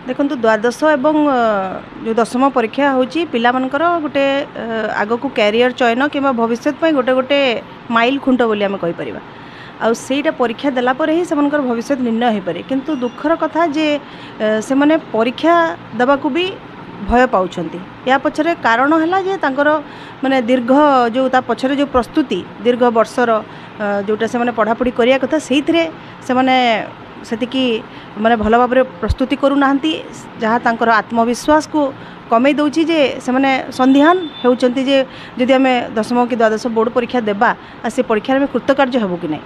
देखो द्वादश एवं जो दशम परीक्षा होची पिला मनकर गोटे आग को कैरियर चयन कि भविष्य गोटे गोटे माइल खुंट बोली आम कहीपर आईटा परीक्षा देला पर ही से भविष्य निर्णय हो पारे किंतु दुखर कथा जे से माने परीक्षा देवा को भी भय पाँच या पछरे कारण है जे तांकर माने दीर्घ जो ता पछरे जो प्रस्तुति दीर्घ वर्षर जोटा से माने पढ़ापढ़ी करिया कथा से माने सेतिकी माने भल भाव प्रस्तुति करूना जहाँ तांकर आत्मविश्वास को कमे दौची जे से माने संदिहान होउचंती जे जदि आम दशम कि द्वादश बोर्ड परीक्षा देबा आ से परीक्षा में कृतकार्य हेबो कि नहीं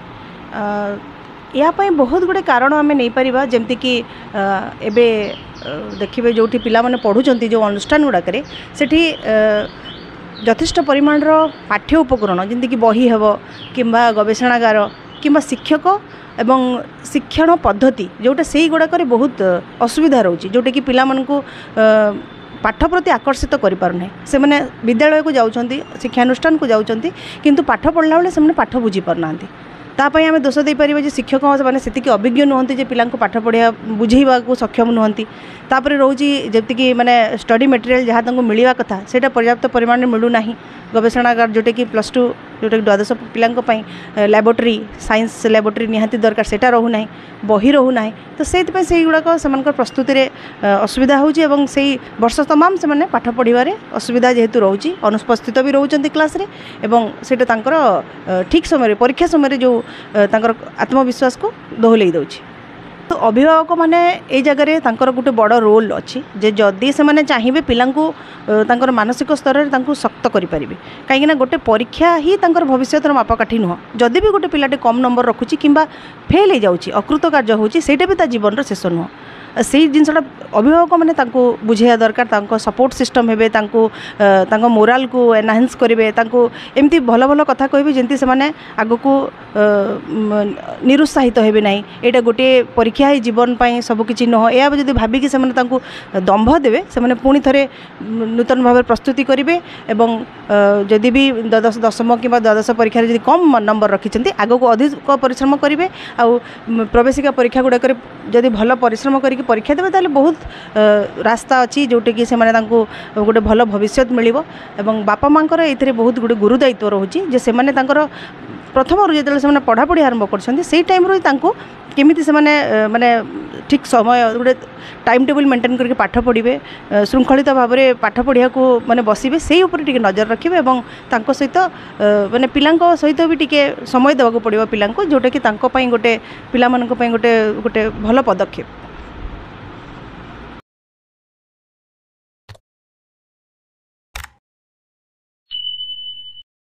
या पई बहुत गुड़े कारण आम नहीं पारिबा जेमति कि एबे देखिबे जोठी पिला माने पढुचंती जो अनुष्ठान गुड़ाक सेठी यथेष्ट परिमाण पाठ्य उपकरण जेमति कि बही हेबो किंबा गवेषणागार किंबा शिक्षक एवं शिक्षण पद्धति जोटा से गुड़ाक बहुत असुविधा रोचे जोटा कि पिला मानकु पाठ प्रति आकर्षित करें से मैंने विद्यालय को जाऊँच शिक्षानुष्ठान को जाऊँच किंतु पाठ पढ़ला बेले से पाठ बुझी पारना तापाई आम दोष दे पारे जे शिक्षक मैंने से अभिज्ञ नुहति जे पिला पाठ पढ़ा बुझेवा को सक्षम नुहति तापर रोची जमीक माने स्टडी मटेरियल जहाँ तक मिलवा कथा से पर्याप्त परिमाण में मिलूना गवेषणागार जोटा कि +2 जोटा कि द्वादश पिलांई लैबोरेटरी साइंस लैबोरेटरी निहाती दरकार से रोना बही रोना तो से गुड़ाक से प्रस्तुति में असुविधा होची वर्ष तमाम से मैंने पाठ पढ़ारे असुविधा जेहेतु रोची अनुपस्थित भी रोचंती क्लास रे एवं सेटा तांकर ठीक समय परीक्षा समय जो तांकर आत्मविश्वास को दोहलई दौची तो अभिभावक माने ए जगह तांकर गोटे बड़ रोल अच्छी जे जदि से माने चाहिए पिलांकु तांकर मानसिक स्तर रे तांकु शक्त करि परिबे काहेकि गोटे परीक्षा ही तांकर भविष्यतर मापकाठी नुह जदि भी गोटे पिलाटे कम नंबर रखुची किंबा फेल हो जाउची अकृत कार्य होची सेटा भी ता जीवन शेष नुह से जिनसा अभिभावक मैंने बुझे दरकार सपोर्ट सिस्टम हे मोराल को एनहांस करेंगे एमती भल भल कथा कहे जमी से आग को निरुत्साहित हेबे नहीं यहाँ गोटे परीक्षा ही जीवन पाई सबकि नुह या जब भाविकी से दंभ देवे से पुणी थे नूतन भाव प्रस्तुति करेंगे जदि भी दशम कि द्वादश परीक्षा जब कम नंबर रखिंट आग को अधिक परिश्रम करेंगे आ प्रवेशिका परीक्षा गुड़ाक जदि भल परिश्रम कर परीक्षा देवे ताले बहुत रास्ता अच्छी जोटे कि से गोटे भल भविष्य मिलिबो एवं बापा मांकर एथिरे बहुत गुटे गुरुदायित्व रोचे जे से माने तांकर प्रथम जो से पढ़ापढ़ी आरंभ कर टाइम रू केमिति से माने ठीक समय गोटे टाइम टेबल मेंटेन करके पाठ पढ़े श्रृंखलित भाव में पाठ पढ़िया को माने बसबे से ऊपर टिके नजर रखिबे एवं तांको सहित माने पिलांको सहित भी टिके समय देवाक पड़िबो पिलांको जोटा कि तांको पई गोटे पिला मानक पई गोटे भल पदक्षेप।